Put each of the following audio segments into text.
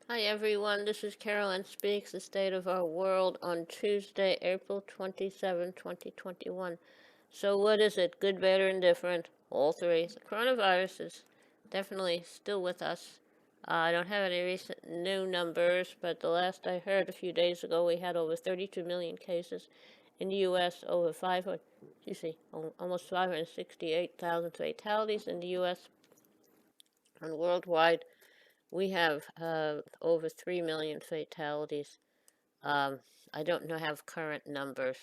Hi everyone, this is Carolyn Speaks, the state of our world on Tuesday, April 27, 2021. So what is it? Good, bad, or indifferent? All three. The coronavirus is definitely still with us. I don't have any recent new numbers, but the last I heard a few days ago, we had over 32 million cases in the U.S., over 500, almost 568,000 fatalities in the U.S., and worldwide we have over 3 million fatalities. Um, I don't know have current numbers,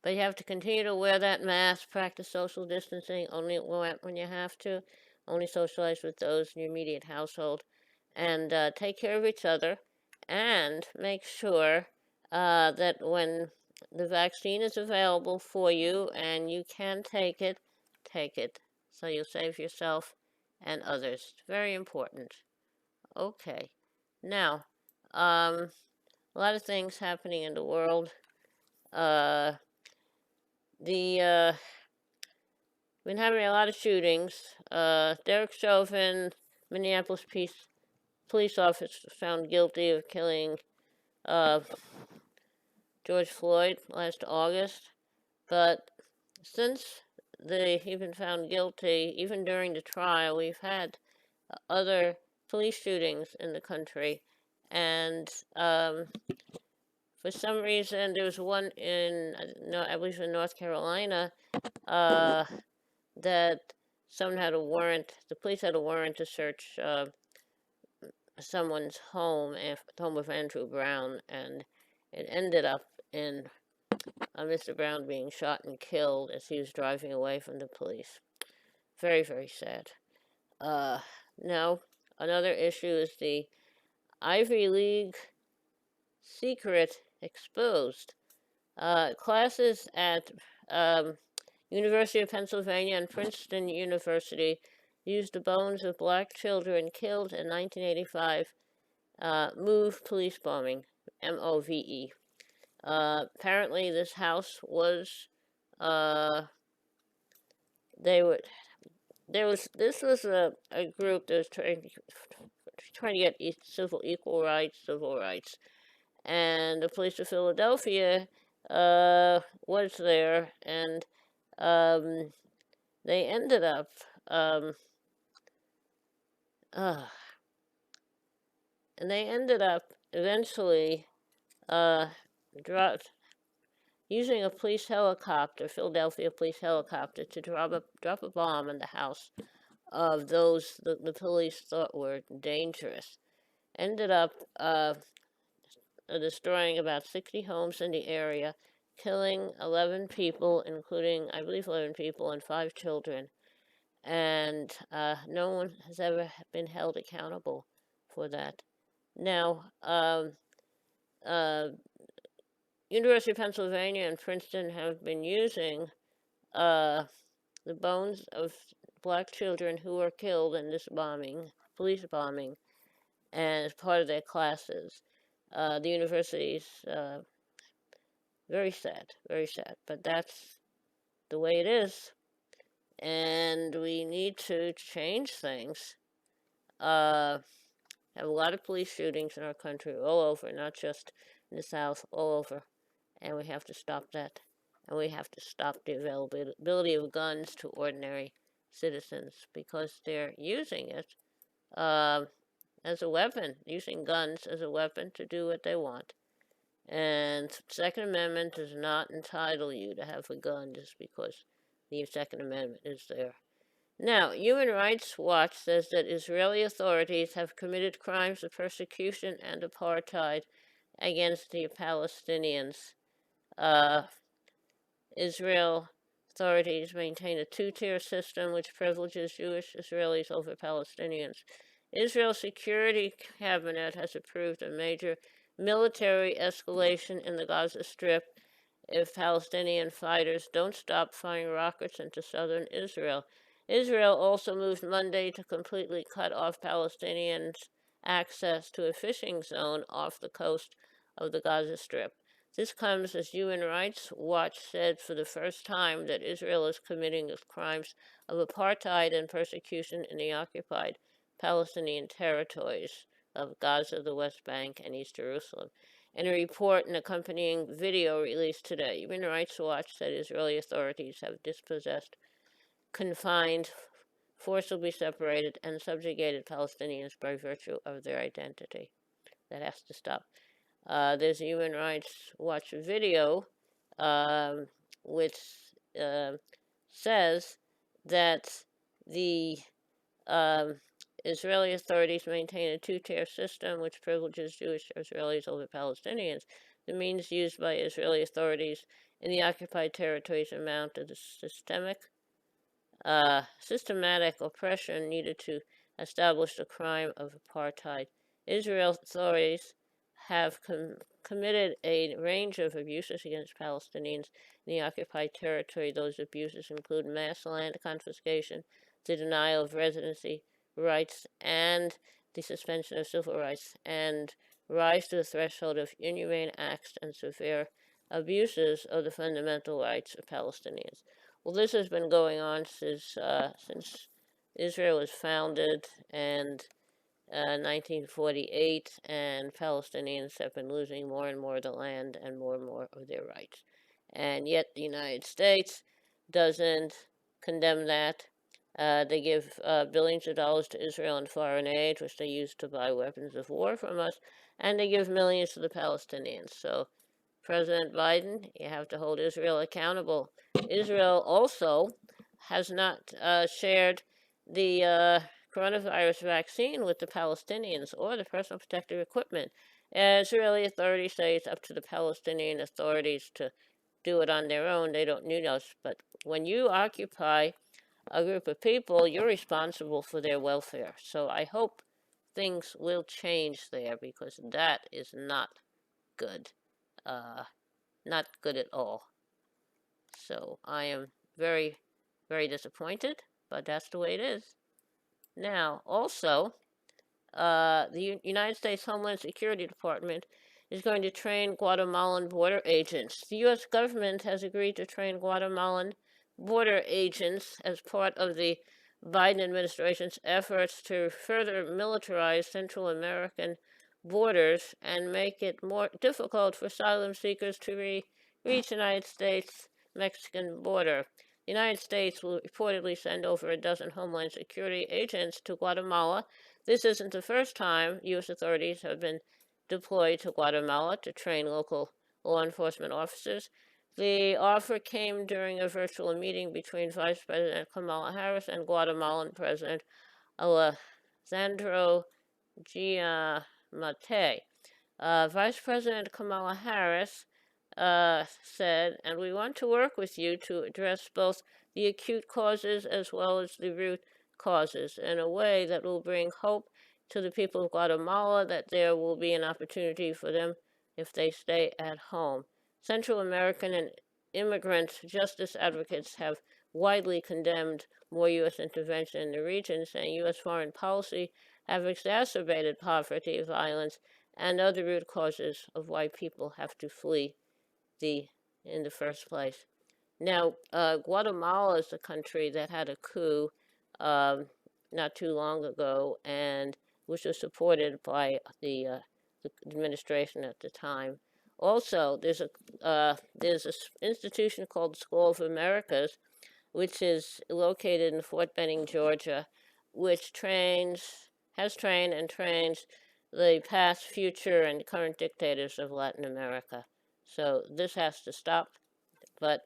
but you have to continue to wear that mask, practice social distancing, only when you have to, only socialize with those in your immediate household, and take care of each other, and make sure that when the vaccine is available for you and you can take it, so you'll save yourself and others. Very important. Okay. Now, a lot of things happening in the world. Uh, the been having a lot of shootings. Derek Chauvin, Minneapolis police officer, found guilty of killing uh, George Floyd last August. But since he's been found guilty, even during the trial, we've had other police shootings in the country, and for some reason, there was one in, no, I believe in North Carolina, uh, that someone had a warrant, the police had a warrant to search someone's home, the home of Andrew Brown, and it ended up in Mr. Brown being shot and killed as he was driving away from the police. Very, very sad. Uh, Now, another issue is the Ivy League secret exposed. Classes at University of Pennsylvania and Princeton University used the bones of black children killed in 1985 MOVE police bombing, MOVE. Apparently, this house was they were there was this was a group that was trying to get civil rights, and the police of Philadelphia was there, and um, they ended up um, uh, and they ended up eventually uh, using a police helicopter, Philadelphia police helicopter, to drop a bomb in the house of those the police thought were dangerous. Ended up destroying about 60 homes in the area, killing 11 people, including, I believe, 11 people and 5 children. And no one has ever been held accountable for that. Now, uh, University of Pennsylvania and Princeton have been using uh, the bones of black children who were killed in this police bombing, and as part of their classes. The university's very sad, but that's the way it is, and we need to change things. Have a lot of police shootings in our country, all over, not just in the South, all over, and we have to stop that. And we have to stop the availability of guns to ordinary citizens because they're using it uh, as a weapon, using guns as a weapon to do what they want. And Second Amendment does not entitle you to have a gun just because the Second Amendment is there. Now, Human Rights Watch says that Israeli authorities have committed crimes of persecution and apartheid against the Palestinians. Uh, Israel authorities maintain a two-tier system which privileges Jewish Israelis over Palestinians. Israel's Security Cabinet has approved a major military escalation in the Gaza Strip if Palestinian fighters don't stop firing rockets into southern Israel. Israel also moved Monday to completely cut off Palestinians' access to a fishing zone off the coast of the Gaza Strip. This comes as Human Rights Watch said for the first time that Israel is committing crimes of apartheid and persecution in the occupied Palestinian territories, of Gaza, the West Bank, and East Jerusalem. In a report and accompanying video released today, Human Rights Watch said Israeli authorities have dispossessed, confined, forcibly separated, and subjugated Palestinians by virtue of their identity. That has to stop. There's a Human Rights Watch video which uh, says that the um, Israeli authorities maintain a two-tier system which privileges Jewish Israelis over Palestinians. The means used by Israeli authorities in the occupied territories amount to the systematic oppression needed to establish the crime of apartheid. Israel authorities have committed a range of abuses against Palestinians in the occupied territory. Those abuses include mass land confiscation, the denial of residency rights, and the suspension of civil rights, and rise to the threshold of inhumane acts and severe abuses of the fundamental rights of Palestinians. Well, this has been going on since Israel was founded and 1948, and Palestinians have been losing more and more of the land and more of their rights. And yet the United States doesn't condemn that. They give billions of dollars to Israel in foreign aid, which they use to buy weapons of war from us, and they give millions to the Palestinians. So, President Biden, you have to hold Israel accountable. Israel also has not shared the coronavirus vaccine with the Palestinians or the personal protective equipment. Israeli authorities say it's up to the Palestinian authorities to do it on their own. They don't need us. But when you occupy a group of people, you're responsible for their welfare. So I hope things will change there, because that is not good. Not good at all. So I am very, very disappointed, but that's the way it is. Now, also, the United States Homeland Security Department is going to train Guatemalan border agents. The U.S. government has agreed to train Guatemalan border agents as part of the Biden administration's efforts to further militarize Central American borders and make it more difficult for asylum seekers to reach the United States-Mexican border. The United States will reportedly send over a dozen Homeland Security agents to Guatemala. This isn't the first time U.S. authorities have been deployed to Guatemala to train local law enforcement officers. The offer came during a virtual meeting between Vice President Kamala Harris and Guatemalan President Alejandro Giammattei. Vice President Kamala Harris said, and we want to work with you to address both the acute causes as well as the root causes in a way that will bring hope to the people of Guatemala, that there will be an opportunity for them if they stay at home. Central American and immigrant justice advocates have widely condemned more U.S. intervention in the region, saying U.S. foreign policy have exacerbated poverty, violence, and other root causes of why people have to flee in the first place. Now, Guatemala is a country that had a coup not too long ago, and which was supported by the administration at the time. Also, there's a institution called School of Americas, which is located in Fort Benning, Georgia, which has trained and trains the past, future, and current dictators of Latin America. So this has to stop, but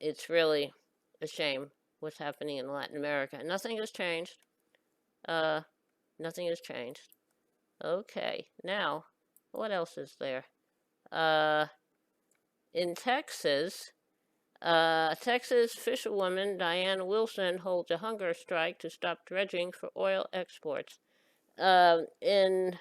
it's really a shame what's happening in Latin America. Nothing has changed. Nothing has changed. Okay, now, what else is there? In Texas, Texas fisherwoman Diane Wilson holds a hunger strike to stop dredging for oil exports. In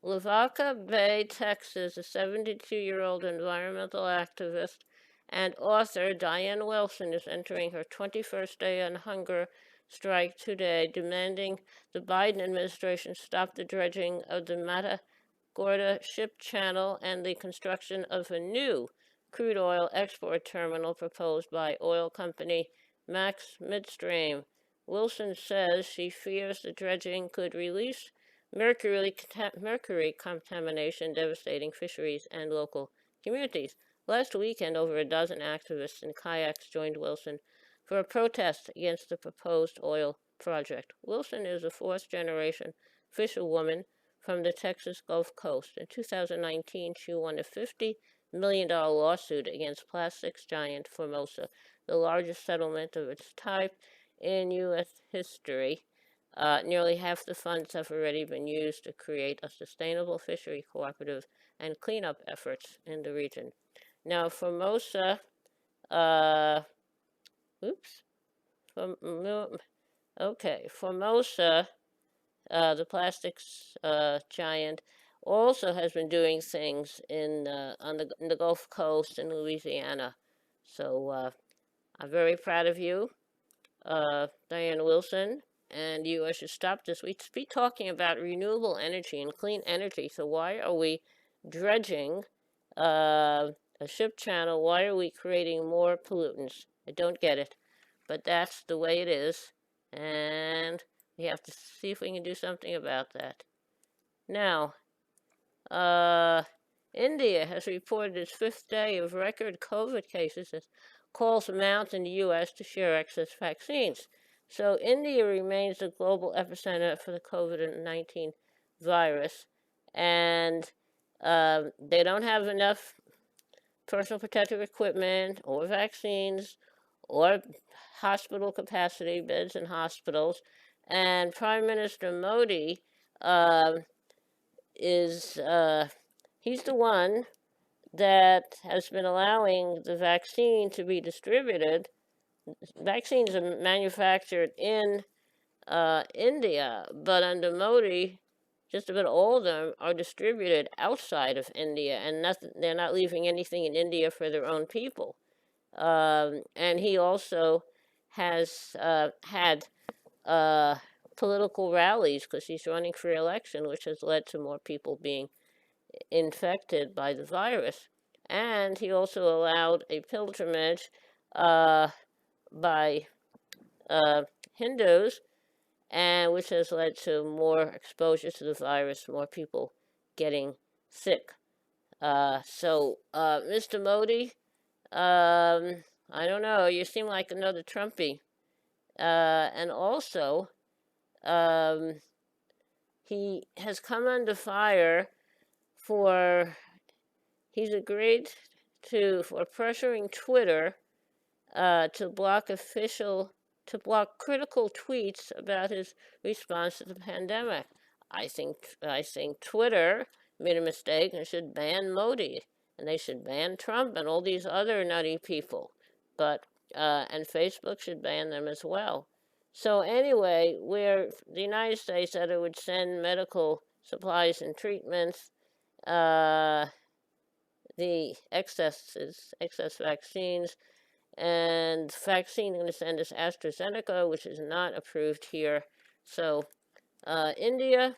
Lavaca Bay, Texas, a 72-year-old environmental activist and author Diane Wilson is entering her 21st day on hunger strike today, demanding the Biden administration stop the dredging of the Matagorda ship channel and the construction of a new crude oil export terminal proposed by oil company Max Midstream. Wilson says she fears the dredging could release mercury contamination, devastating fisheries and local communities. Last weekend, over a dozen activists in kayaks joined Wilson for a protest against the proposed oil project. Wilson is a fourth-generation fisherwoman from the Texas Gulf Coast. In 2019, she won a $50 million lawsuit against plastics giant Formosa, the largest settlement of its type in U.S. history. Nearly half the funds have already been used to create a sustainable fishery cooperative and cleanup efforts in the region. Now, Formosa, oops, Formosa, the plastics giant, also has been doing things in the Gulf Coast in Louisiana. So I'm very proud of you, Diane Wilson, and you should stop this. We be talking about renewable energy and clean energy. So why are we dredging a ship channel? Why are we creating more pollutants? I don't get it, but that's the way it is, and we have to see if we can do something about that. Now, India has reported its fifth day of record COVID cases as calls mount in the U.S. to share excess vaccines. So India remains the global epicenter for the COVID-19 virus, and they don't have enough personal protective equipment or vaccines or hospital capacity, beds in hospitals. And Prime Minister Modi is he's the one that has been allowing the vaccine to be distributed. Vaccines are manufactured in India, but under Modi, just about all of them are distributed outside of India, and they're not leaving anything in India for their own people. And he also has had political rallies because he's running for election, which has led to more people being infected by the virus. And he also allowed a pilgrimage by Hindus, and which has led to more exposure to the virus, more people getting sick. So, Mr. Modi, I don't know, you seem like another Trumpy. And also, he has come under fire he's agreed for pressuring Twitter to block critical tweets about his response to the pandemic. I think Twitter made a mistake and should ban Modi, and they should ban Trump and all these other nutty people. But and Facebook should ban them as well. So anyway, where the United States said it would send medical supplies and treatments, the excess vaccines, and vaccine going to send us AstraZeneca, which is not approved here. So India,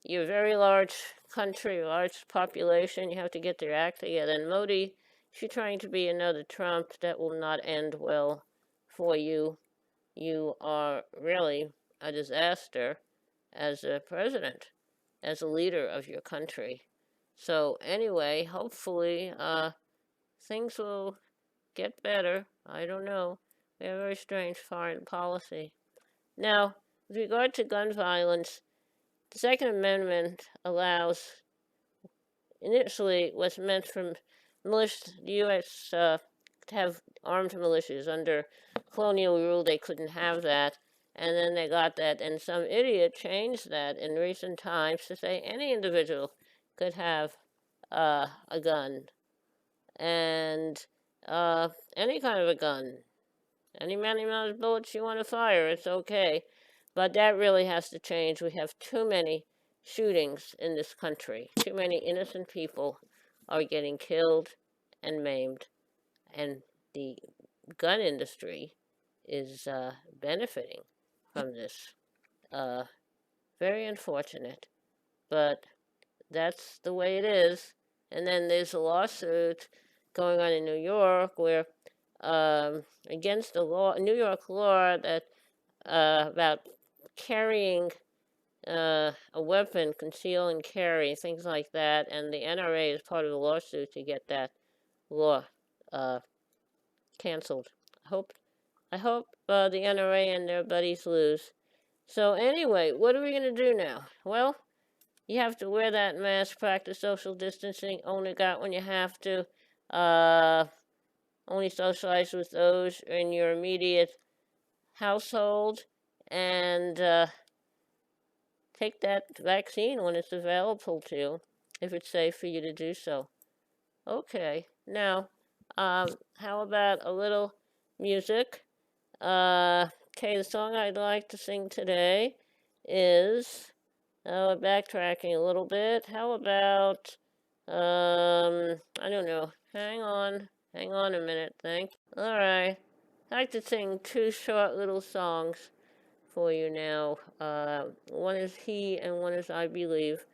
you're a very large country, large population. You have to get their act together. And Modi, if you're trying to be another Trump, that will not end well for you. You are really a disaster as a president, as a leader of your country. So anyway, hopefully things will get better. I don't know. We have a very strange foreign policy. Now, with regard to gun violence, the Second Amendment initially was meant for the U.S. To have armed militias. Under colonial rule, they couldn't have that. And then they got that, and some idiot changed that in recent times to say any individual could have a gun. And any kind of a gun. Any many amount of bullets you want to fire, it's okay. But that really has to change. We have too many shootings in this country. Too many innocent people are getting killed and maimed. And the gun industry is benefiting from this. Very unfortunate. But that's the way it is. And then there's a lawsuit going on in New York where against the law, New York law that about carrying a weapon, conceal and carry, things like that, and the NRA is part of the lawsuit to get that law uh, canceled. I hope the NRA and their buddies lose. So anyway, what are we gonna do now? Well, you have to wear that mask, practice social distancing. Only got when you have to. Only socialize with those in your immediate household, and take that vaccine when it's available to you, if it's safe for you to do so. Okay, now, how about a little music? Okay, the song I'd like to sing today is, backtracking a little bit. How about, I don't know. Hang on a minute, thank you. All right, I'd like to sing two short little songs for you now. One is He and one is I Believe.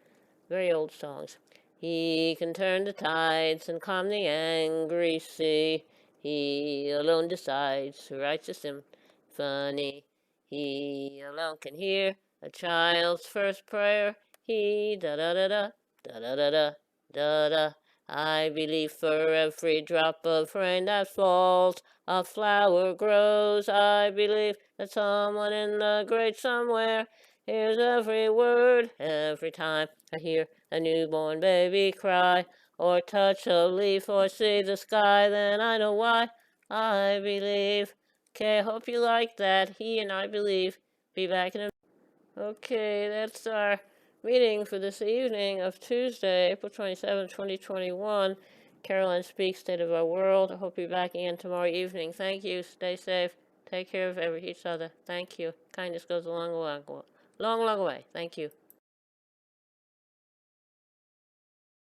Very old songs. He can turn the tides and calm the angry sea. He alone decides who writes a symphony. He alone can hear a child's first prayer. He da da da da da da da da da da. I believe for every drop of rain that falls, a flower grows. I believe that someone in the great somewhere hears every word every time I hear a newborn baby cry, or touch a leaf, or see the sky, then I know why I believe. Okay, I hope you like that. He and I Believe. Be back in a... Okay, that's our meeting for this evening of Tuesday, April 27, 2021. Caroline Speaks, State of Our World. I hope you're back again tomorrow evening. Thank you. Stay safe. Take care of each other. Thank you. Kindness goes a long, long, long, long way. Thank you.